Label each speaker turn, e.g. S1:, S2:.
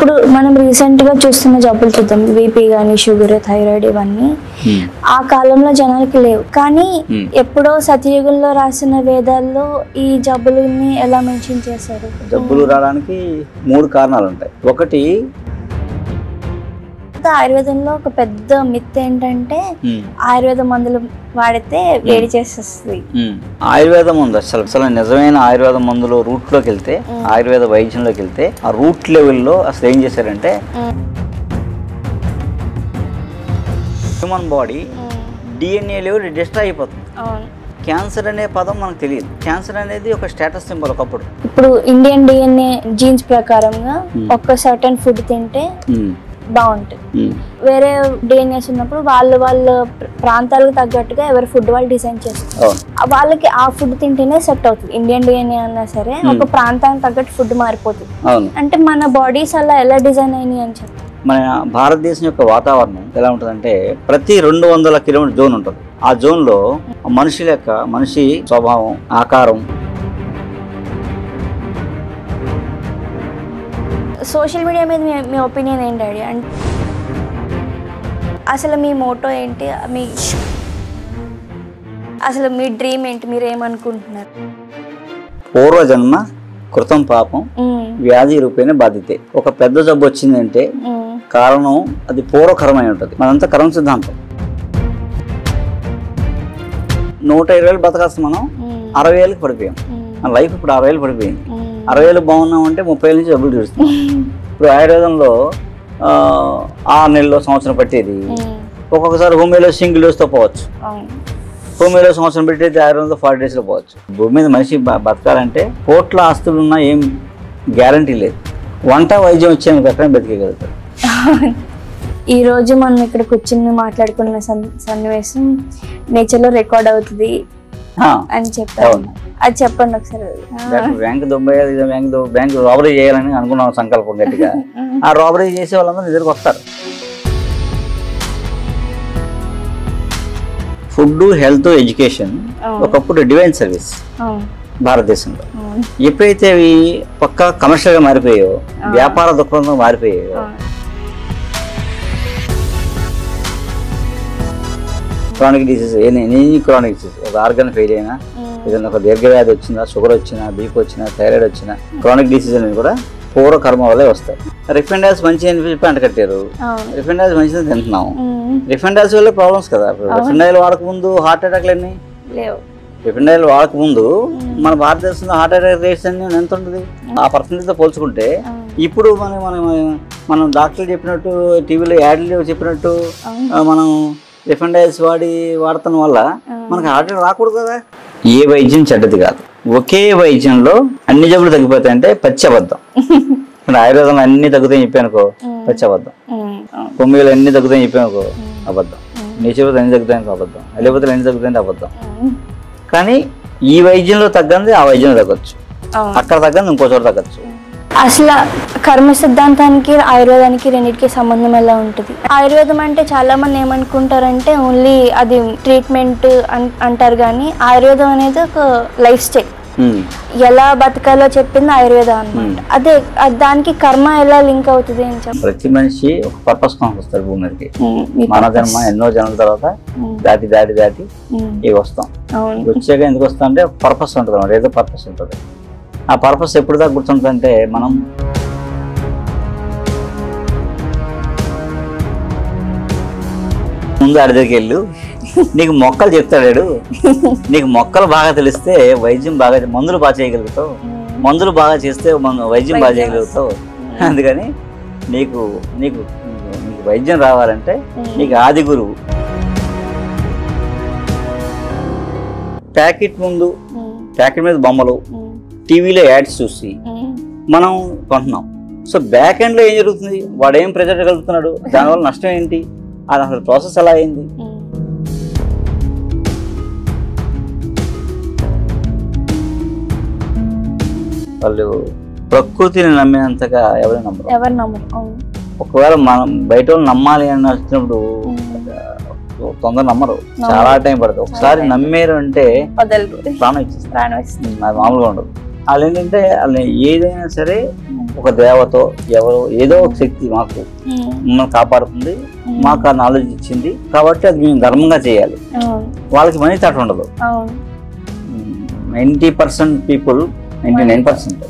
S1: ఇప్పుడు మనం రీసెంట్ గా చూస్తున్న జబ్బులు చూద్దాం, బీపీ గానీ, షుగర్, థైరాయిడ్, ఇవన్నీ ఆ కాలంలో జనాలకి లేవు. కానీ ఎప్పుడో సతయుగంలో రాసిన వేదాల్లో ఈ జబ్బులని ఎలా మెన్షన్ చేశారు?
S2: జబ్బులు రావడానికి 3 కారణాలు ఉంటాయి. ఒకటి
S1: ఆయుర్వేదంలో ఒక పెద్ద మిత్ ఏంటంటే ఆయుర్వేద మందులు వాడితే వేడి చేసేస్తుంది.
S2: ఆయుర్వేద మందు అసలు నిజమైన ఆయుర్వేద మందులో రూట్ లోకి వెళ్తే, ఆయుర్వేద వైద్యంలోకి వెళ్తే ఆ రూట్ లెవెల్లో అసలు ఏం చేశారంటే human body DNA level destroy అయిపోతుంది. క్యాన్సర్ అనే పదం మనకు తెలియదు. క్యాన్సర్ అనేది ఒక స్టేటస్ సింబల్ ఒకప్పుడు.
S1: ఇప్పుడు ఇండియన్ DNA జీన్స్ ప్రకారంగా ఒక సర్టన్ ఫుడ్ తింటే బాగుంటుంది. వేరే డిఎన్ఏస్ ఉన్నప్పుడు వాళ్ళ ప్రాంతాలకు తగ్గట్టుగా ఎవరి ఫుడ్ వాళ్ళు డిజైన్ చేస్తారు. వాళ్ళకి ఆ ఫుడ్ తింటేనే సెట్ అవుతుంది. ఇండియన్ డిఎన్ఏ అన్నా సరే ఒక ప్రాంతానికి తగ్గట్టు ఫుడ్ మారిపోతుంది. అంటే మన బాడీస్ అలా ఎలా డిజైన్ అయినాయి అని చెప్పి
S2: మన భారతదేశం యొక్క వాతావరణం ఎలా ఉంటుందంటే ప్రతి 200 కిలోమీటర్ జోన్ ఉంటుంది. ఆ జోన్లో మనిషి స్వభావం, ఆకారం.
S1: సోషల్ మీడియా మీద మీ ఒపీనియన్ ఏంటి డాడీ? అంటే అసలు మీ మోటో ఏంటి, అసలు మీ డ్రీమ్ ఏంటి, మీరు ఏమనుకుంటున్నారు?
S2: పూర్వజన్మ కృతం పాపం వ్యాధి రూపేణ బాధితే. ఒక పెద్ద జబ్బు వచ్చిందంటే కారణం అది పూర్వకరమై ఉంటుంది. మనంతా కర్మ సిద్ధాంతం. 120 ఏళ్ళు బతకాల్సి మనం 60 ఏళ్ళకి పడిపోయాం. మన లైఫ్ ఇప్పుడు 60 ఏళ్ళు పడిపోయింది. 60 ఏళ్ళు బాగున్నామంటే 30 ఏళ్ళ నుంచి జబ్బులు చూస్తున్నాం. ఇప్పుడు ఆయుర్వేదంలో 6 నెలల్లో సంవత్సరం పట్టేది ఒక్కొక్కసారి హోమియోలో సింగిల్ డోస్తో పోవచ్చు. హోమియోలో సంవత్సరం పెట్టేది ఆయుర్వేదంలో 40 డేస్లో పోవచ్చు. భూమి మీద మనిషి బతకాలంటే కోట్ల ఆస్తులు ఉన్నా ఏం గ్యారంటీ లేదు. వంట వైద్యం వచ్చేందుకు ప్రకారం బతికేయగలుగుతారు.
S1: ఈ రోజు మనం ఇక్కడ కూర్చుని మాట్లాడుకున్న సన్నివేశం నేచర్లో రికార్డ్ అవుతుంది అని చెప్పారు. అది చెప్పండి ఒకసారి.
S2: బ్యాంక్ బ్యాంక్ రాబరీ చేయాలని అనుకున్నాం సంకల్పం గట్టిగా. ఆ రాబరీ చేసే వాళ్ళందరూ నిద్రకు వస్తారు. ఫుడ్, హెల్త్, ఎడ్యుకేషన్ ఒకప్పుడు డివైన్ సర్వీస్ భారతదేశంలో. ఎప్పుడైతే అవి పక్కా కమర్షియల్గా మారిపోయాయో, వ్యాపార దృక్పథంగా మారిపోయాయో, chronic disease, any chronic disease, ఒక ఆర్గన్ ఫెయిల్ అయినా, ఏదైనా ఒక దీర్ఘవ్యాధి వచ్చినా, షుగర్ వచ్చినా, బీపీ వచ్చినా, థైరాయిడ్ వచ్చినా, క్రానిక్ డిసీజ్ అనేవి కూడా పూర్వ కర్మ వల్లే వస్తాయి. రిఫైండ్ ఆయిల్స్ మంచి అని చెప్పి అంటకట్టారు. రిఫైండ్ ఆయిల్స్ మంచిది తింటున్నాం. రిఫైండ్ ఆయిల్స్ వల్ల ప్రాబ్లమ్స్ కదా. రిఫైండ్ ఆయిల్ వాడకముందు హార్ట్ అటాక్లు అన్నీ లేవు. రిఫైండ్ ఆయిల్ వాడకముందు మన భారతదేశంలో హార్ట్ అటాక్ రేట్స్ అన్ని ఎంత ఉంటుంది? ఆ పర్సెంటేజ్తో పోల్చుకుంటే ఇప్పుడు మనం డాక్టర్లు చెప్పినట్టు, టీవీలో యాడ్లు చెప్పినట్టు మనం రిఫైండ్ ఆయిల్స్ వాడటం వల్ల మనకు హార్ట్ అటాక్ రాకూడదు కదా. ఏ వైద్యం చెడ్డది కాదు. ఒకే వైద్యంలో అన్ని జబ్బులు తగ్గిపోతాయంటే పచ్చి అబద్ధం. ఆయుర్వేదంలో అన్ని తగ్గుతాయని చెప్పానుకో పచ్చి అబద్ధం. హోమియోలో అన్ని తగ్గుతాయని చెప్పానుకో అబద్ధం. నేచురోపతి అన్ని తగ్గుతాయని అబద్ధం. అలోపతిలో అన్ని తగ్గుతాయని అబద్ధం. కానీ ఈ వైద్యంలో తగ్గంది ఆ వైద్యంలో తగ్గొచ్చు, అక్కడ తగ్గంది ఇంకో చోట తగ్గచ్చు.
S1: అసలు కర్మ సిద్ధాంతానికి ఆయుర్వేదానికి రెండింటికి సంబంధం ఎలా ఉంటుంది? ఆయుర్వేదం అంటే చాలా మంది ఏమనుకుంటారంటే ఓన్లీ అది ట్రీట్మెంట్ అంటారు, కానీ ఆయుర్వేదం అనేది ఒక లైఫ్ స్టైల్. ఎలా బతకాలో చెప్పింది ఆయుర్వేదం అన్నమాట. అదే దానికి కర్మ ఎలా లింక్ అవుతుంది అని చెప్పి
S2: ప్రతి మనిషి ఒక పర్పస్ కోసం వస్తారు భూమి మీదకి. మన జన్మ ఎన్నో జన్మల తర్వాత దాటి దాటి దాటి ఇవి వస్తాం. వచ్చాక ఎందుకు వస్తాం అంటే పర్పస్ ఉంటుంది అన్నమాట. ఏదో పర్పస్ ఉంటుంది. ఆ పర్పస్ ఎప్పుడు దాకా గుర్తుంటుందంటే మనం ముందు ఆడి దగ్గరికి వెళ్ళు, నీకు మొక్కలు చెప్తాడు. నీకు మొక్కలు బాగా తెలిస్తే వైద్యం బాగా, మందులు బాగా చేయగలుగుతావు. మందులు బాగా చేస్తే వైద్యం బాగా చేయగలుగుతావు. అందుకని నీకు నీకు నీకు వైద్యం రావాలంటే నీకు ఆది గురువు. ప్యాకెట్ ముందు ప్యాకెట్ మీద బొమ్మలు, టీవీలో యాడ్స్ చూసి మనం కొంటున్నాం. సో బ్యాక్ ఎండ్లో ఏం జరుగుతుంది? వాడు ఏం ప్రెజర్ కలుగుతున్నాడు? దానివల్ల నష్టం ఏంటి? అది అసలు ప్రాసెస్ ఎలా అయింది? వాళ్ళు ప్రకృతిని నమ్మినంతగా ఎవరు నమ్మరు. ఒకవేళ మనం బయట వాళ్ళు నమ్మాలి అని వచ్చినప్పుడు తొందర నమ్మరు, చాలా టైం పడుతుంది. ఒకసారి నమ్మేరు అంటే ప్రాణం ఇచ్చేస్తుంది. అది మామూలుగా ఉండదు. వాళ్ళు ఏంటంటే వాళ్ళు ఏదైనా సరే ఒక దేవతో ఎవరో ఏదో ఒక శక్తి మాకు మమ్మల్ని కాపాడుతుంది, మాకు ఆ నాలెడ్జ్ ఇచ్చింది కాబట్టి అది మేము ధర్మంగా చేయాలి. వాళ్ళకి మనీ థాట్ ఉండదు. 90% పీపుల్ 99%